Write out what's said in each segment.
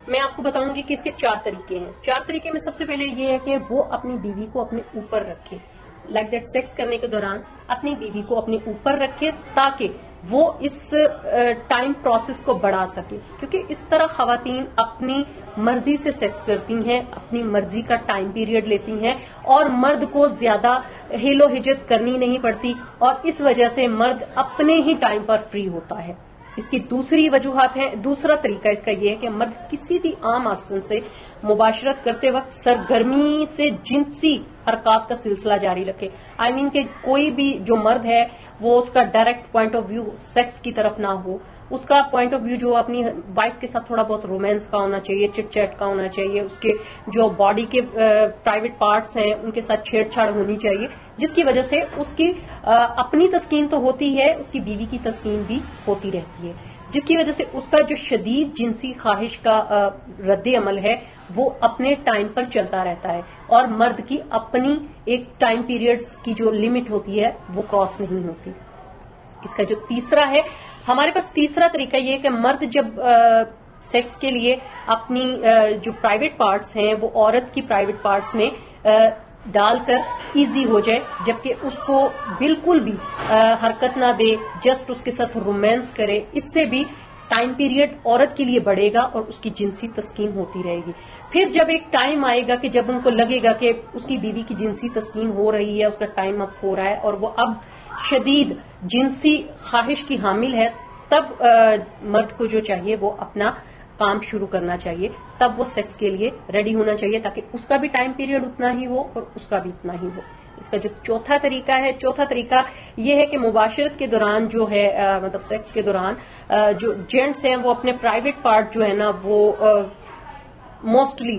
میں آپ کو بتاؤں گی کہ اس کے 4 طریقے ہیں. 4 طریقے میں سب سے پہلے یہ ہے کہ وہ اپنی بیوی کو اپنے اوپر رکھے، لائک دیٹ سیکس کرنے کے دوران اپنی بیوی کو اپنے اوپر رکھے تاکہ وہ اس ٹائم پروسیس کو بڑھا سکے، کیونکہ اس طرح خواتین اپنی مرضی سے سیکس کرتی ہیں، اپنی مرضی کا ٹائم پیریڈ لیتی ہیں اور مرد کو زیادہ ہیلو ہجت کرنی نہیں پڑتی، اور اس وجہ سے مرد اپنے ہی ٹائم پر فری ہوتا ہے. اس کی دوسری وجوہات ہیں. دوسرا طریقہ اس کا یہ ہے کہ مرد کسی بھی عام آسن سے مباشرت کرتے وقت سرگرمی سے جنسی حرکات کا سلسلہ جاری رکھے. آئی مین کہ کوئی بھی جو مرد ہے وہ اس کا direct point of view sex کی طرف نہ ہو، اس کا پوائنٹ آف ویو جو اپنی وائف کے ساتھ تھوڑا بہت رومانس کا ہونا چاہیے، چٹ چیٹ کا ہونا چاہیے، اس کے جو باڈی کے پرائیویٹ پارٹس ہیں ان کے ساتھ چھیڑ چھاڑ ہونی چاہیے، جس کی وجہ سے اس کی اپنی تسکین تو ہوتی ہے، اس کی بیوی کی تسکین بھی ہوتی رہتی ہے، جس کی وجہ سے اس کا جو شدید جنسی خواہش کا رد عمل ہے وہ اپنے ٹائم پر چلتا رہتا ہے، اور مرد کی اپنی ایک ٹائم پیریڈز کی جو لمٹ ہوتی ہے وہ کراس نہیں ہوتی. اس کا جو تیسرا ہے، ہمارے پاس تیسرا طریقہ یہ ہے کہ مرد جب سیکس کے لیے اپنی جو پرائیویٹ پارٹس ہیں وہ عورت کی پرائیویٹ پارٹس میں ڈال کر ایزی ہو جائے، جبکہ اس کو بالکل بھی حرکت نہ دے، جسٹ اس کے ساتھ رومانس کرے. اس سے بھی ٹائم پیریڈ عورت کے لیے بڑھے گا اور اس کی جنسی تسکین ہوتی رہے گی. پھر جب ایک ٹائم آئے گا کہ جب ان کو لگے گا کہ اس کی بیوی کی جنسی تسکین ہو رہی ہے، اس کا ٹائم اب ہو رہا ہے اور وہ اب شدید جنسی خواہش کی حامل ہے، تب مرد کو جو چاہیے وہ اپنا کام شروع کرنا چاہیے، تب وہ سیکس کے لیے ریڈی ہونا چاہیے تاکہ اس کا بھی ٹائم پیریڈ اتنا ہی ہو اور اس کا بھی اتنا ہی ہو. اس کا جو چوتھا طریقہ یہ ہے کہ مباشرت کے دوران جو ہے مطلب سیکس کے دوران جو جینٹس ہیں وہ اپنے پرائیویٹ پارٹ جو ہے نا وہ موسٹلی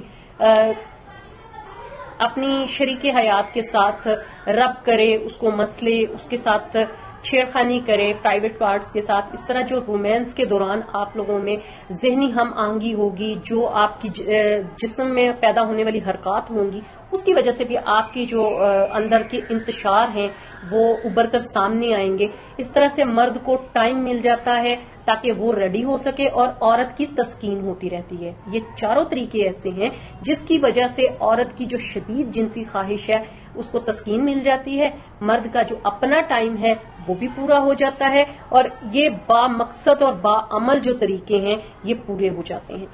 اپنی شریک حیات کے ساتھ رب کرے، اس کو مسلے، اس کے ساتھ چھیڑخانی کرے پرائیویٹ پارٹس کے ساتھ. اس طرح جو رومانس کے دوران آپ لوگوں میں ذہنی ہم آہنگی ہوگی، جو آپ کی جسم میں پیدا ہونے والی حرکات ہوں گی، اس کی وجہ سے بھی آپ کی جو اندر کے انتشار ہیں وہ ابھر کر سامنے آئیں گے. اس طرح سے مرد کو ٹائم مل جاتا ہے تاکہ وہ ریڈی ہو سکے اور عورت کی تسکین ہوتی رہتی ہے. یہ چاروں طریقے ایسے ہیں جس کی وجہ سے عورت کی جو شدید جنسی خواہش ہے اس کو تسکین مل جاتی ہے، مرد کا جو اپنا ٹائم ہے وہ بھی پورا ہو جاتا ہے، اور یہ با مقصد اور با عمل جو طریقے ہیں یہ پورے ہو جاتے ہیں.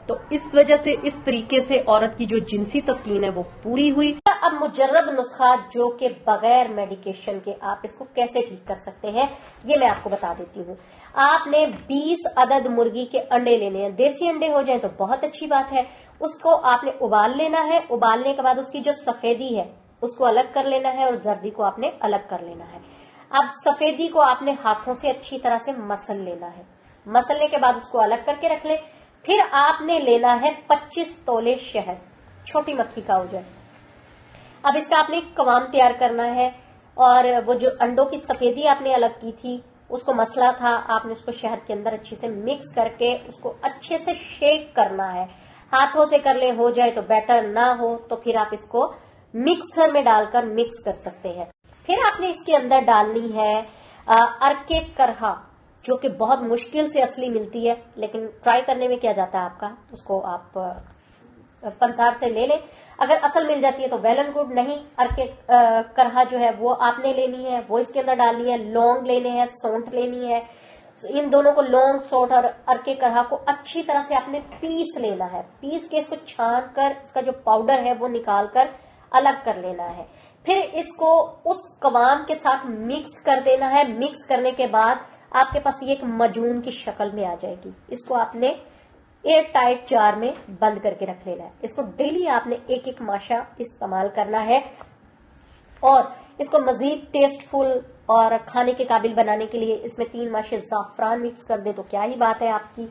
تو اس وجہ سے اس طریقے سے عورت کی جو جنسی تسکین ہے وہ پوری ہوئی. اب مجرب نسخات جو کہ بغیر میڈیکیشن کے آپ اس کو کیسے ٹھیک کر سکتے ہیں یہ میں آپ کو بتا دیتی ہوں. آپ نے 20 عدد مرغی کے انڈے لینے ہیں، دیسی انڈے ہو جائیں تو بہت اچھی بات ہے. اس کو آپ نے ابال لینا ہے، ابالنے کے بعد اس کی جو سفیدی ہے اس کو الگ کر لینا ہے اور زردی کو آپ نے الگ کر لینا ہے. اب سفیدی کو آپ نے ہاتھوں سے اچھی طرح سے مسل لینا ہے، مسلنے کے بعد اس کو الگ کر کے رکھ لیں. پھر آپ نے لینا ہے 25 تولے شہد، چھوٹی مکھی کا ہو جائے. اب اس کا آپ نے قوام تیار کرنا ہے، اور وہ جو انڈوں کی سفیدی آپ نے الگ کی تھی اس کو مسلا تھا، آپ نے اس کو شہد کے اندر اچھے سے مکس کر کے اس کو اچھے سے شیک کرنا ہے. ہاتھوں سے کر لیں، ہو جائے تو بیٹر، نہ ہو تو پھر آپ اس کو مکسر میں ڈال کر مکس کر سکتے ہیں. پھر آپ نے اس کے اندر ڈالنی ہے ارک کرہا، جو کہ بہت مشکل سے اصلی ملتی ہے، لیکن ٹرائی کرنے میں کیا جاتا ہے آپ کا، اس کو آپ پنسار سے لے لیں. اگر اصل مل جاتی ہے تو ویل اینڈ گڈ، نہیں ارک کرہا جو ہے وہ آپ نے لینی ہے، وہ اس کے اندر ڈالنی ہے. لونگ لینے ہیں، سونٹ لینی ہے. ان دونوں کو، لونگ سونٹ اور ارک کرہا کو اچھی طرح سے آپ نے پیس لینا ہے. پیس کے اس کو چھان کر اس کا جو پاؤڈر ہے وہ نکال کر الگ کر لینا ہے. پھر اس کو اس قوام کے ساتھ مکس کر دینا ہے. مکس کرنے کے بعد آپ کے پاس یہ ایک مجون کی شکل میں آ جائے گی. اس کو آپ نے ایئر ٹائٹ جار میں بند کر کے رکھ لینا ہے. اس کو ڈیلی آپ نے ایک ماشا استعمال کرنا ہے، اور اس کو مزید ٹیسٹ فل اور کھانے کے قابل بنانے کے لیے اس میں 3 ماشے زعفران مکس کر دیں تو کیا ہی بات ہے آپ کی.